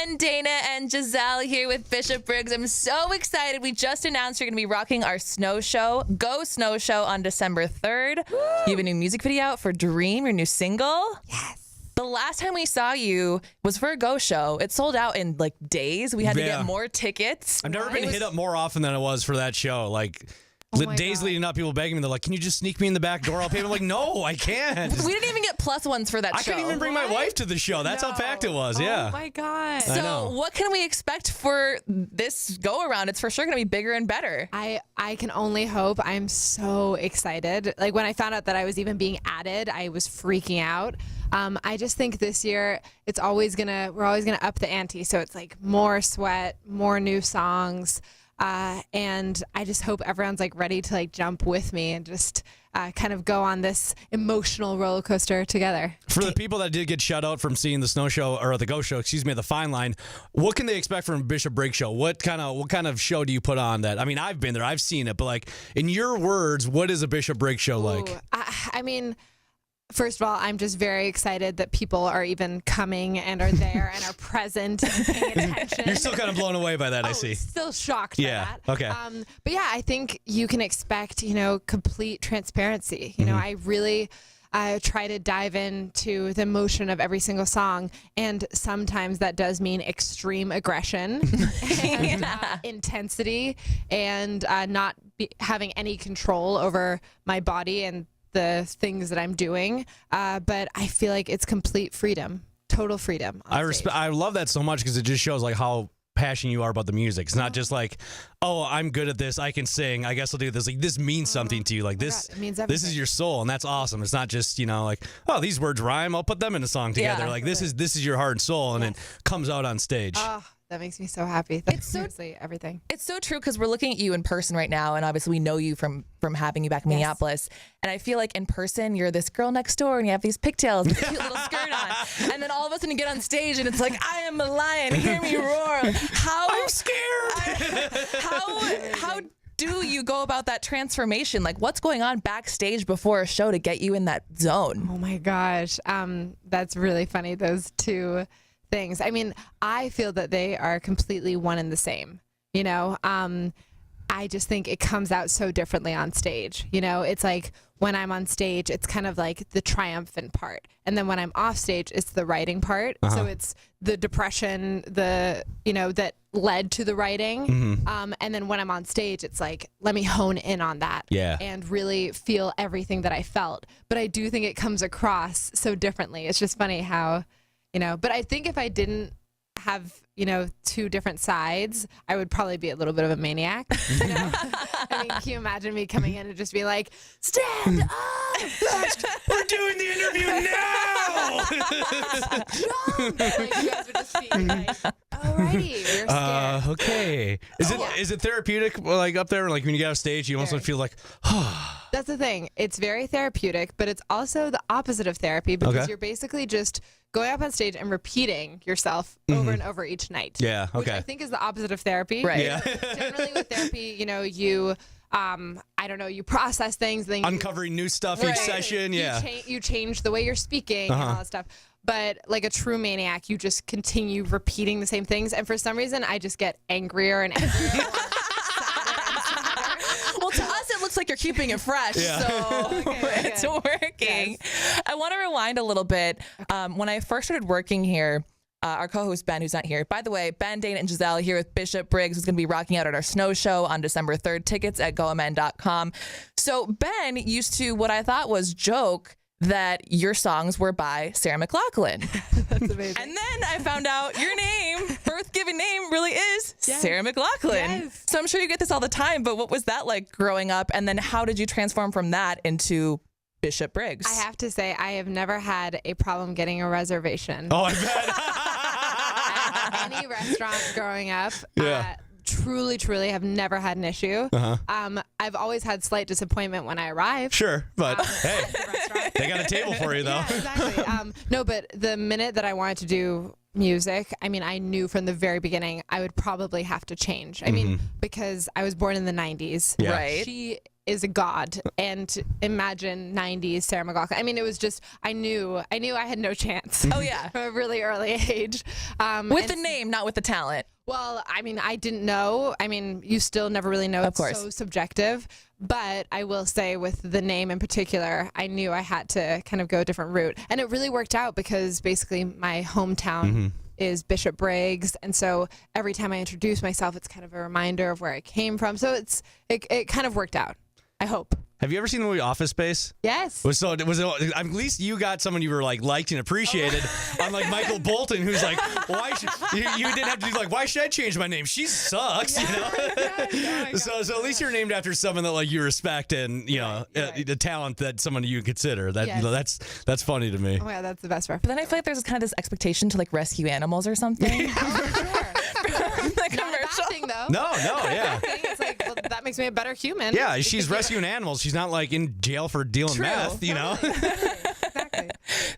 Ben, Dana, and Giselle here with Bishop Briggs. I'm so excited. We just announced you're going to be rocking our snow show, Go Snow Show, on December 3rd. Woo! You have a new music video out for Dream, your new single. Yes. The last time we saw you was for a Go show. It sold out in like days. We had to get more tickets. I've never been hit up more often than it was for that show. Like, days leading up, people begging me. They're like, "Can you just sneak me in the back door? I'll pay." I'm like, "No, I can't." We didn't even get +1s for that show. I couldn't even bring my wife to the show. That's how packed it was. Yeah. Oh my God. So what can we expect for this go around? It's for sure going to be bigger and better. I can only hope. I'm so excited. Like when I found out that I was even being added, I was freaking out. I just think this year we're always gonna up the ante. So it's like more sweat, more new songs. And I just hope everyone's like ready to like jump with me and just kind of go on this emotional roller coaster together. For the people that did get shut out from seeing the snow show or the Go show, the Fine Line, what can they expect from Bishop Briggs show? What kind of show do you put on that? I mean, I've been there, I've seen it, but like in your words, what is a Bishop Briggs show like? I mean, first of all, I'm just very excited that people are even coming and are there and are present and paying attention. You're still kind of blown away by that, I see. Still shocked by that. Okay. But yeah, I think you can expect, complete transparency. I really try to dive into the emotion of every single song, and sometimes that does mean extreme aggression and intensity and not having any control over my body and the things that I'm doing, but I feel like it's complete freedom, total freedom. I love that so much because it just shows like how passionate you are about the music. It's not just like, oh, I'm good at this, I can sing, I guess I'll do this. Like this means something to you. Like this, it means this is your soul, and that's awesome. It's not just like, oh, these words rhyme, I'll put them in a song together. Yeah. Like this is your heart and soul, and it comes out on stage. Oh, that makes me so happy. That's seriously everything. It's so true because we're looking at you in person right now, and obviously we know you from having you back in Minneapolis. And I feel like in person you're this girl next door, and you have these pigtails, and a cute little skirt on, and then all of a sudden you get on stage, and it's like, I am a lion, hear me roar. I'm scared. How do you go about that transformation? Like, what's going on backstage before a show to get you in that zone? Oh my gosh, that's really funny. Those two things. I mean, I feel that they are completely one and the same. I just think it comes out so differently on stage. It's like when I'm on stage, it's kind of like the triumphant part, and then when I'm off stage, it's the writing part. So it's the depression, that led to the writing, and then when I'm on stage, it's like, let me hone in on that, and really feel everything that I felt. But I do think it comes across so differently. It's just funny how. But I think if I didn't have, two different sides, I would probably be a little bit of a maniac. I mean, can you imagine me coming in and just be like, stand up! We're doing the interview now! Jump! Like, you guys would just be like, alrighty, you're scared. Okay. Is it therapeutic, like up there? Like when you get off stage, you almost feel like, That's the thing. It's very therapeutic, but it's also the opposite of therapy because you're basically just going up on stage and repeating yourself over and over each night. Yeah, okay. Which I think is the opposite of therapy. Right. Yeah. Generally with therapy, you I don't know, you process things. Then uncovering new stuff each session, You change the way you're speaking and all that stuff. But like a true maniac, you just continue repeating the same things. And for some reason, I just get angrier and angrier. Well, to us, it looks like you're keeping it fresh, so it's working. Yes. I want to rewind a little bit. When I first started working here, our co-host Ben, who's not here. By the way, Ben, Dana, and Giselle here with Bishop Briggs, who's going to be rocking out at our snow show on December 3rd. Tickets at goamen.com. So Ben used to, what I thought was joke, that your songs were by Sarah McLachlan. That's amazing. And then I found out your name, birth-given name, really is Sarah McLachlan. Yes. So I'm sure you get this all the time, but what was that like growing up? And then how did you transform from that into Bishop Briggs? I have to say, I have never had a problem getting a reservation. Oh, I bet. At any restaurant growing up. Yeah. Truly have never had an issue. I've always had slight disappointment when I arrive. Sure, but hey, they got a table for you, though. Yeah, exactly. No, but the minute that I wanted to do music, I mean, I knew from the very beginning I would probably have to change. I mean, because I was born in the 90s. Yeah. Right. She is a god, and imagine 90s Sarah McLachlan. I mean, it was just, I knew I had no chance. Oh yeah. From a really early age. With the name, not with the talent. Well, I mean, I didn't know. I mean, you still never really know. Of course. It's so subjective. But I will say with the name in particular, I knew I had to kind of go a different route. And it really worked out because basically my hometown is Bishop Briggs. And so every time I introduce myself, it's kind of a reminder of where I came from. So it kind of worked out, I hope. Have you ever seen the movie Office Space? Yes. So at least you got someone you were like liked and appreciated, unlike Michael Bolton, who's like, why should you didn't have to be like, why should I change my name? She sucks, you know. So at least you're named after someone that like you respect and the talent that someone you consider. That that's funny to me. Oh yeah, that's the best reference. But then I feel like there's kind of this expectation to like rescue animals or something. The commercial. Thing, though. No, yeah. It's like, well, that makes me a better human. Yeah, she's rescuing animals. She's not like in jail for dealing meth, you know? Exactly.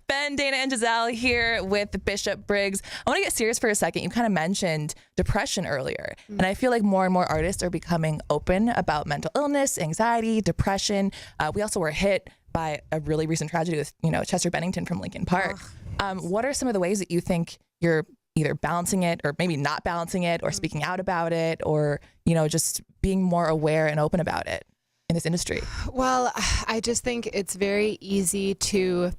Ben, Dana, and Giselle here with Bishop Briggs. I want to get serious for a second. You kind of mentioned depression earlier. And I feel like more and more artists are becoming open about mental illness, anxiety, depression. We also were hit by a really recent tragedy with, Chester Bennington from Lincoln Park. What are some of the ways that you think you're either balancing it or maybe not balancing it or speaking out about it or, just being more aware and open about it in this industry? Well, I just think it's very easy to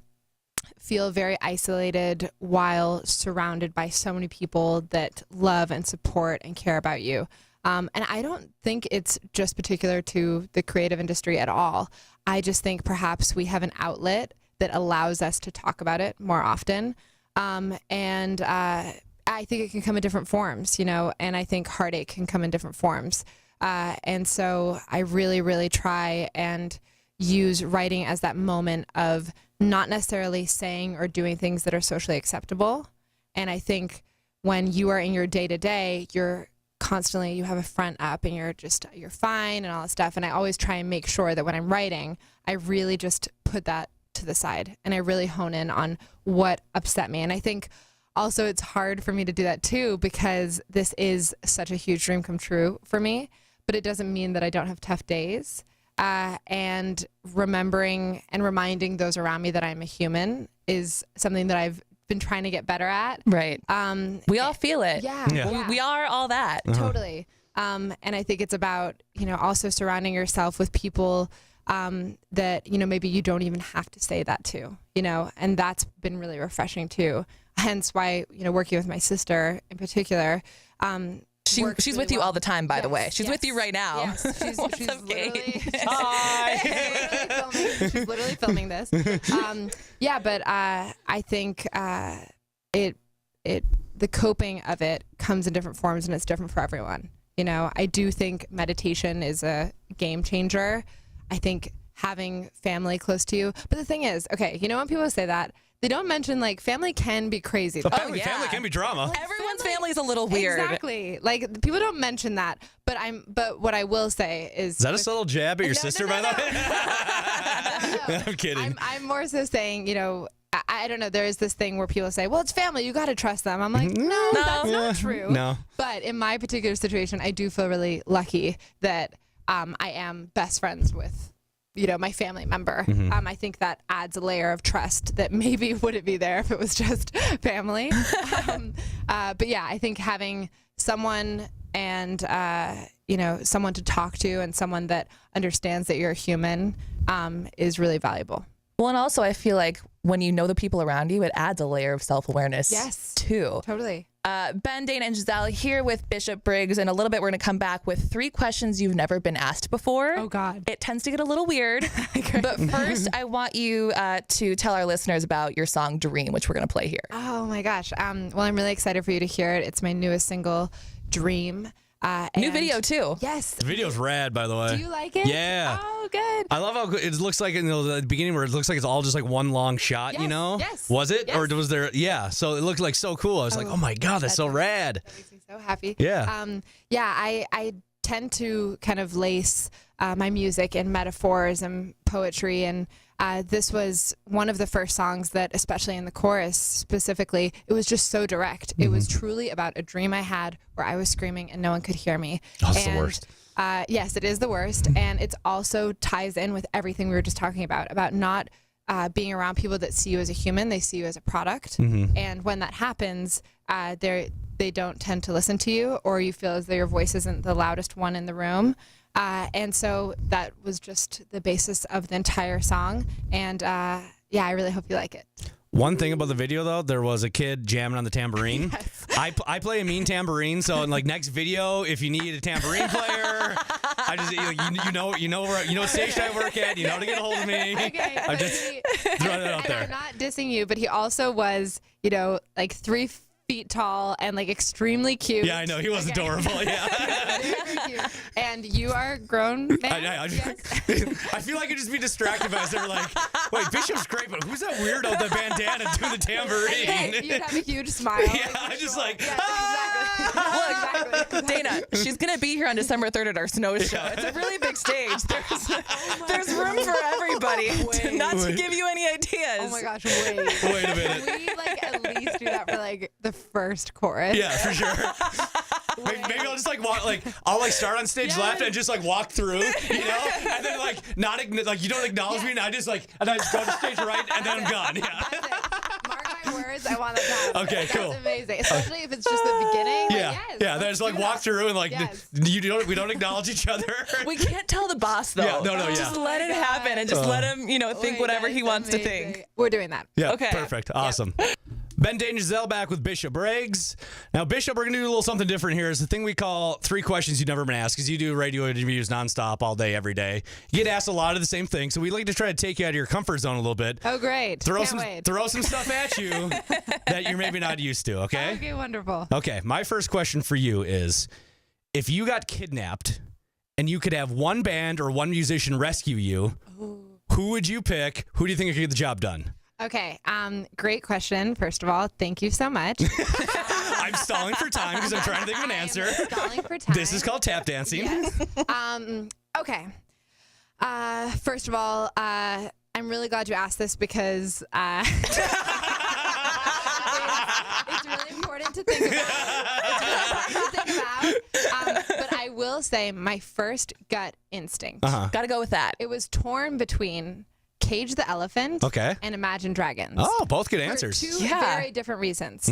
feel very isolated while surrounded by so many people that love and support and care about you. And I don't think it's just particular to the creative industry at all. I just think perhaps we have an outlet that allows us to talk about it more often. I think it can come in different forms, and I think heartache can come in different forms. And so I really, really try and use writing as that moment of not necessarily saying or doing things that are socially acceptable. And I think when you are in your day-to-day, you're constantly, you have a front up and you're fine and all that stuff. And I always try and make sure that when I'm writing, I really just put that to the side and I really hone in on what upset me. And I think also it's hard for me to do that too, because this is such a huge dream come true for me, but it doesn't mean that I don't have tough days. And remembering and reminding those around me that I'm a human is something that I've been trying to get better at. Right. We all feel it. Yeah. We are all that. Totally. And I think it's about, also surrounding yourself with people that, maybe you don't even have to say that to, and that's been really refreshing too. Hence why, working with my sister in particular, she's really with you all the time, by the way. She's with you right now. Yes, she's literally, Hi. she's literally filming this. But I think the coping of it comes in different forms and it's different for everyone. I do think meditation is a game changer. I think having family close to you. But the thing is, okay, when people say that, they don't mention like family can be crazy. Family can be drama. Everyone's family is a little weird. Exactly. Like people don't mention that. But what I will say is that a subtle jab at your sister, by the way? I'm kidding. I'm more so saying, I don't know. There is this thing where people say, well, it's family. You got to trust them. I'm like, no, that's not true. No. But in my particular situation, I do feel really lucky that I am best friends with, my family member. I think that adds a layer of trust that maybe wouldn't be there if it was just family. But yeah, I think having someone and, someone to talk to and someone that understands that you're a human is really valuable. Well, and also I feel like when you know the people around you, it adds a layer of self-awareness. Yes. Too. Totally. Ben, Dana, and Giselle here with Bishop Briggs. In a little bit, we're going to come back with 3 questions you've never been asked before. Oh, God. It tends to get a little weird. But first, I want you to tell our listeners about your song Dream, which we're going to play here. Oh, my gosh. Well, I'm really excited for you to hear it. It's my newest single, Dream. New video, too. Yes. The video's rad, by the way. Do you like it? Yeah. Oh, good. I love how it looks like in the beginning where it looks like it's all just like one long shot, Yes. Was it? Yes. Or was there? Yeah. So it looked like so cool. I was like, oh my God, that's so rad. That makes me so happy. Yeah. I tend to kind of lace my music in metaphors and poetry. And this was one of the first songs that, especially in the chorus specifically, it was just so direct. It was truly about a dream I had where I was screaming and no one could hear me. Oh, that's the worst. Yes, it is the worst. And it also ties in with everything we were just talking about not being around people that see you as a human, they see you as a product. And when that happens, they don't tend to listen to you, or you feel as though your voice isn't the loudest one in the room. And so that was just the basis of the entire song. And yeah, I really hope you like it. One thing about the video, though, there was a kid jamming on the tambourine. Yes. I play a mean tambourine, so in like next video, if you need a tambourine player, I just you know what station I work at, you know to get a hold of me. Okay, I'm just throwing that out and there. I'm not dissing you, but he also was, like 3 feet tall and like extremely cute. Yeah, I know he was adorable. Yeah. Very cute. And you are grown man. I feel like I'd just be distracted if I was there like, wait, Bishop's great, but who's that weirdo with the bandana doing the tambourine? You'd have a huge smile. Yeah, I'm just like, yes, exactly. Dana, she's going to be here on December 3rd at our snow show. It's a really big stage. There's room for everybody. Not to give you any ideas. Oh my gosh, wait a minute. Can we like at least do that for like the first chorus? Yeah, for sure. Maybe I'll just like walk, like I'll like start on stage left and just like walk through, and then like not like you don't acknowledge me, and I just go to stage right, and then I'm gone. Yeah. That's it. Mark my words, I want that to happen. Okay, cool. That's amazing, especially if it's just the beginning. Yeah, like, yes, yeah. Then just like walk through and like we don't acknowledge each other. We can't tell the boss though. Yeah, no, yeah. Just let it happen and just let him, think whatever he wants to think. We're doing that. Yeah, Okay. perfect, awesome. Ben, Dane, Giselle back with Bishop Briggs. Now, Bishop, we're going to do a little something different here. It's the thing we call 3 questions you've never been asked, because you do radio interviews nonstop all day, every day. You get asked a lot of the same things, so we like to try to take you out of your comfort zone a little bit. Oh, great. Throw Can't some stuff at you that you're maybe not used to, okay? Okay, wonderful. Okay, my first question for you is, if you got kidnapped and you could have one band or one musician rescue you, who would you pick? Who do you think could get the job done? Okay, great question. First of all, thank you so much. I'm stalling for time because I'm trying to think of an answer. Stalling for time. This is called tap dancing. Yes. Okay. First of all, I'm really glad you asked this because it's really important to think about. But I will say my first gut instinct. Gotta go with that. It was torn between Cage the Elephant and Imagine Dragons. Oh, both good answers. For 2 very different reasons.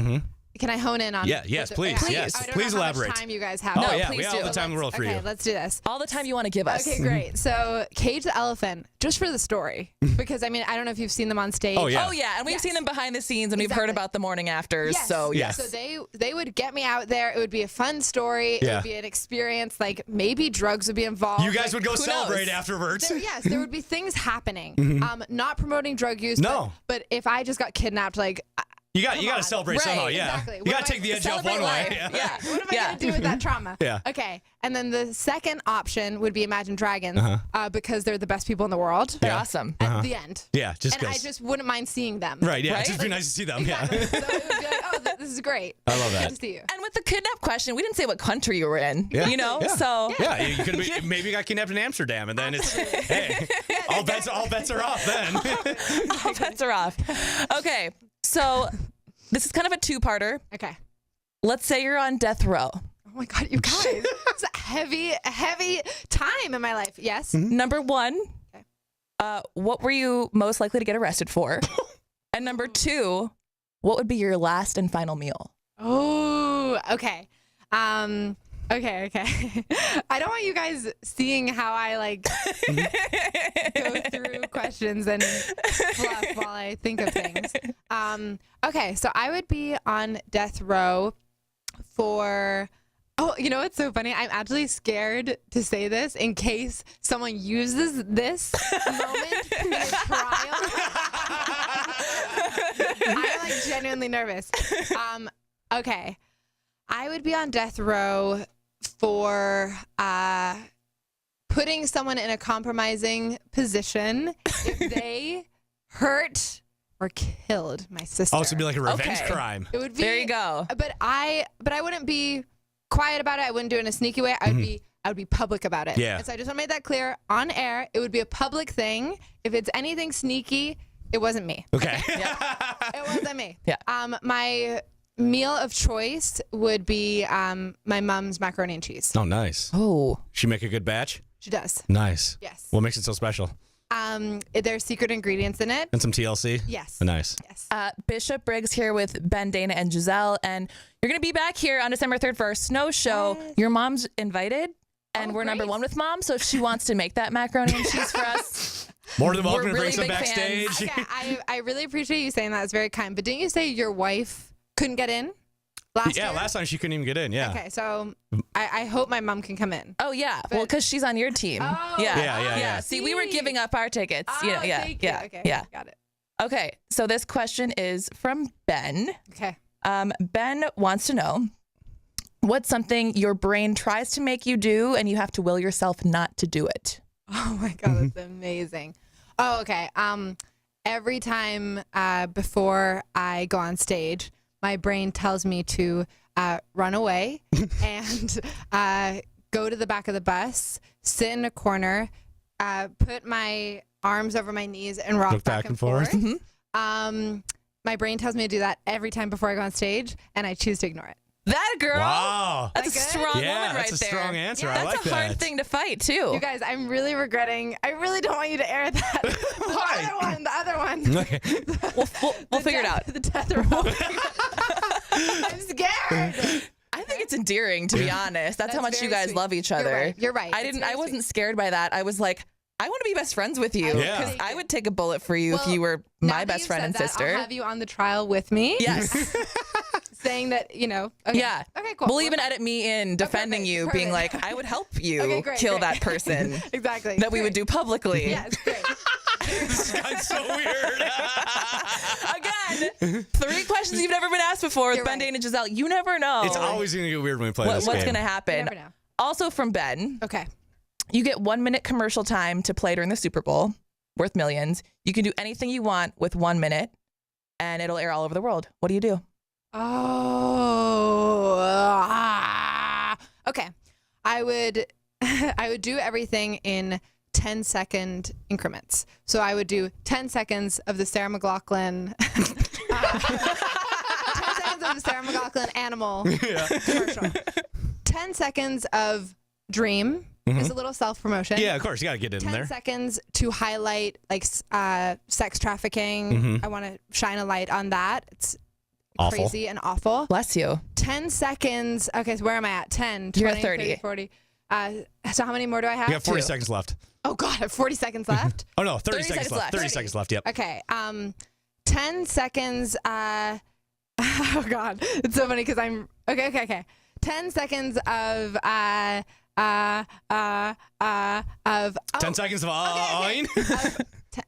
Can I hone in on? Yes, please. Yes, I don't please know how elaborate. much time you guys have. Oh, No, yeah, please we have all do. the time in the world for you. Okay, let's do this. All the time you want to give us. Okay, great. So, Cage the Elephant, just for the story, because I mean, I don't know if you've seen them on stage. Oh, yeah. Oh yeah, and we've seen them behind the scenes, and we've heard about the morning afters. Yes. So yes. So they would get me out there. It would be a fun story. It would be an experience. Like maybe drugs would be involved. You guys would go who celebrate knows? afterwards. Yes, there would be things happening. Not promoting drug use. No. But if I just got kidnapped, like. You got to celebrate Right, somehow, yeah. Exactly. You What got am to take the I- edge off Celebrate one way. life. Yeah. What am I going to do with that trauma? Yeah. Okay. And then the second option would be Imagine Dragons because they're the best people in the world. They're awesome. At the end. Yeah, just And I because. just wouldn't mind seeing them. Right, yeah. Right? It'd just be nice to see them, Exactly. yeah. So it would be like, oh, this is great. I love that. Good to see you. And with the kidnap question, we didn't say what country you were in. Yeah. Yeah. So yeah, you could have maybe you got kidnapped in Amsterdam, and then it's hey, all bets are off then. All bets are off. Okay, so this is kind of a 2-parter. Okay. Let's say you're on death row. Oh my God, you guys. It's a heavy time in my life. Yes. Number 1, what were you most likely to get arrested for? And number 2, what would be your last and final meal? Oh, okay. Okay. I don't want you guys seeing how I like go through questions and fluff while I think of things. Okay, so I would be on death row for. Oh, you know what's so funny? I'm actually scared to say this in case someone uses this moment in a trial. I'm like genuinely nervous. Okay. I would be on death row for putting someone in a compromising position if they hurt or killed my sister. Oh, so it'd be like a revenge Okay. crime. It would be. There you go. But I wouldn't be quiet about it. I wouldn't do it in a sneaky way. I would be I would be public about it. Yeah. And so I just want to make that clear on air. It would be a public thing. If it's anything sneaky, it wasn't me. Okay. It wasn't me. Yeah. My meal of choice would be my mom's macaroni and cheese. Oh, nice. Oh. She make a good batch? She does. Nice. Yes. What makes it so special? There's secret ingredients in it. And some TLC? Yes. Nice. Yes. Bishop Briggs here with Ben, Dana, and Giselle. And you're going to be back here on December 3rd for our snow show. Yes. Your mom's invited, and we're number great. 1 with Mom. So if she wants to make that macaroni and cheese for us, More than welcome We're to bring really some big backstage. fans. Okay, I really appreciate you saying that. It's very kind. But didn't you say your wife couldn't get in last year? Yeah, last time she couldn't even get in. Yeah. Okay, so I hope my mom can come in. oh, yeah. Well, because she's on your team. Oh. Yeah. See, we were giving up our tickets. Oh, thank you. Okay, Yeah. got it. Okay. So this question is from Ben. Okay. Ben wants to know, what's something your brain tries to make you do and you have to will yourself not to do it? Oh my God, that's amazing. Oh, okay. Every time before I go on stage, my brain tells me to run away and go to the back of the bus, sit in a corner, put my arms over my knees and rock back and forth. My brain tells me to do that every time before I go on stage, and I choose to ignore it. That girl. Wow. That's a That good? strong woman Yeah, right that's a there. strong answer. Yeah, I That's like a that. hard thing to fight, too. You guys, I'm really regretting. I really don't want you to air that. Why? The other one. Okay. We'll figure it out. The death row. I'm scared. I think it's endearing, to be honest. That's how That's much you very guys sweet. love each You're other. right. You're right. I It's didn't. very I wasn't sweet. scared by that. I was like, I want to be best friends with you Yeah. because I would take a bullet for you if Well, you were Now my that best you've friend said and that, sister. I'll have you on the trial with me. Yes. Saying that, okay. Yeah. Okay, cool. We'll even edit me in defending perfect, you, being perfect. like, I would help you Okay, great, kill great. that person Exactly. that we would do publicly. Yes, great. This guy's so weird. Again, 3 questions you've never been asked before with You're Ben, right. Dana, and Giselle. You never know It's always going to get weird when we play this what's game. going to You happen. never know. Also from Ben, Okay. you get 1 minute commercial time to play during the Super Bowl, worth millions. You can do anything you want with 1 minute, and it'll air all over the world. What do you do? Okay. I would do everything in 10-second increments. So I would do 10 seconds of the Sarah McLachlan 10 seconds of the Sarah McLachlan animal commercial. 10 seconds of Dream. Just a little self-promotion. Yeah, of course. You got to get in 10 there. seconds to highlight like sex trafficking. I want to shine a light on that. It's Awful. crazy and awful. Bless you. 10 seconds. Okay, so where am I at? 10, 20, You're at 30. 40. So how many more do I have? You got 40 2. seconds left. Oh God, I have 40 seconds left. Oh, no. 30 30 seconds seconds left. left. 30 seconds left. Yep. Okay. 10 seconons. Oh God, it's so funny because I'm okay. 10 seconds of 10 seconds of okay.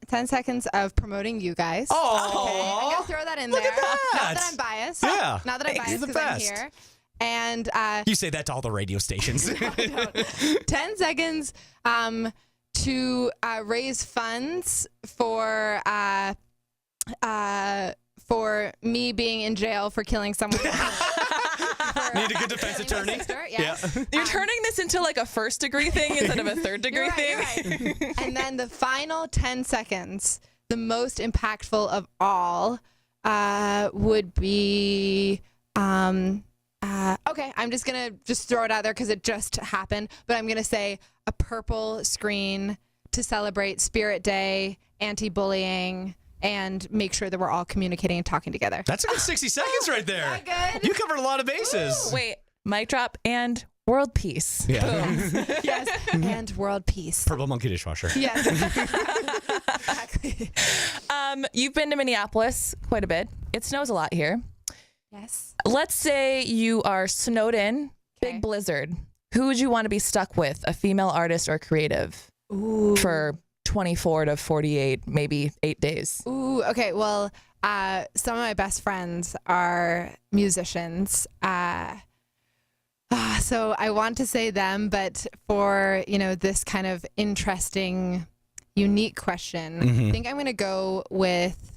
10 seconds of promoting you guys. Oh, Okay, I'm gonna throw that in look there. at that. Not that I'm biased. Yeah. Not that I'm Thanks. biased You're the because I'm best. here. And You say that to all the radio stations. 10 seconds to raise funds for me being in jail for killing someone. Need a good defense killing my attorney. sister, yes. You're turning this into like a 1st degree thing instead of a 3rd degree You're thing. right, you're right. And then the final 10 seconds, the most impactful of all, would be okay, I'm just gonna throw it out there because it just happened, but I'm gonna say a purple screen to celebrate Spirit Day, anti-bullying, and make sure that we're all communicating and talking together. That's a good 60 seconds right there. that good? You covered a lot of bases. Wait, mic drop and world peace. Yeah. Yes, and world peace. Purple monkey dishwasher. Yes. Exactly. You've been to Minneapolis quite a bit. It snows a lot here. Yes. Let's say you are snowed in, Okay. big blizzard. Who would you want to be stuck with, a female artist or creative, Ooh. for 24 to 48, maybe 8 days? Ooh, okay. Well, some of my best friends are musicians. So I want to say them, but for, this kind of interesting, unique question, I think I'm going to go with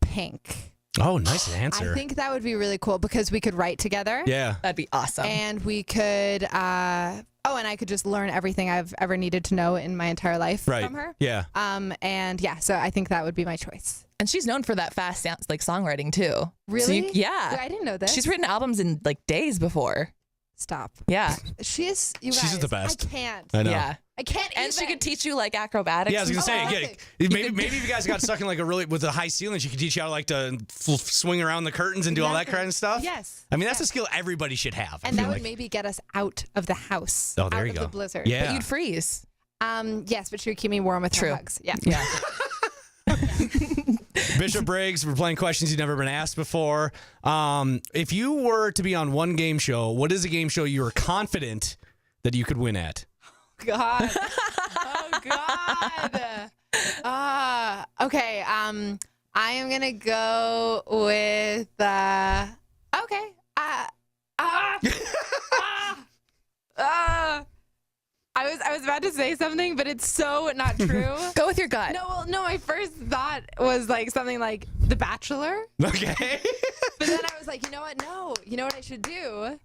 Pink. Oh, nice answer. I think that would be really cool because we could write together. Yeah. That'd be awesome. And we could, Oh, and I could just learn everything I've ever needed to know in my entire life from her. Yeah. And yeah, so I think that would be my choice. And she's known for that fast like songwriting too. Really? So yeah. I didn't know this. She's written albums in like days before. Stop. Yeah. She is. You guys, She's the best. I can't. I know. Yeah. I can't. And she could teach you like acrobatics. Yeah, I was gonna say, okay. maybe if you guys got stuck in like with a high ceiling, she could teach you how to like to swing around the curtains and do all that kind of stuff. Yes. I mean, that's a skill everybody should have. And that would maybe get us out of the house. Oh, there out you of go. The blizzard. Yeah. But you'd freeze. Yes, but she would keep me warm with her hugs. Yeah. Yeah. Bishop Briggs, we're playing questions you've never been asked before. If you were to be on one game show, what is a game show you are confident that you could win at? God. Oh God. Okay. I am gonna go with. Okay. I was about to say something, but it's so not true. Go with your gut. No. My first thought was like something like The Bachelor. Okay. But then I was like, you know what? No. You know what I should do?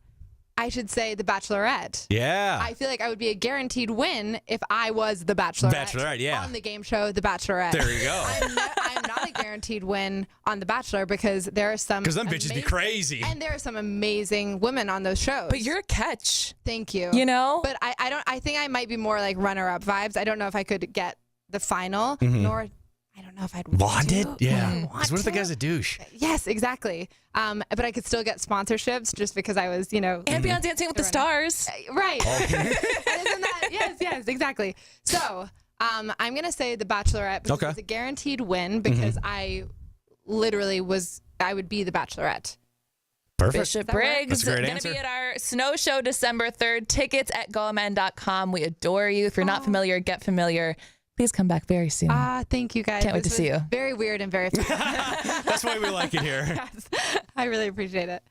I should say The Bachelorette. Yeah. I feel like I would be a guaranteed win if I was The Bachelorette. Bachelorette, yeah. On the game show, The Bachelorette. There you go. I'm not a guaranteed win on The Bachelor because there are some. Because them bitches be crazy. And there are some amazing women on those shows. But you're a catch. Thank you. You know? But I think I might be more like runner-up vibes. I don't know if I could get the final, nor I don't know if I'd Want it? Yeah. Want Because what if the to? guy's a douche? Yes, exactly. But I could still get sponsorships just because I was, And be on Dancing with the Stars. right. And isn't that? Yes, exactly. So I'm gonna say The Bachelorette because it's a guaranteed win because I literally I would be The Bachelorette. Perfect. Bishop Briggs That's a great going to answer. be at our snow show December 3rd. Tickets at gomn.com. We adore you. If you're not familiar, get familiar. Please come back very soon. Thank you guys. Can't wait to see you. Very weird and very fun. That's why we like it here. Yes. I really appreciate it.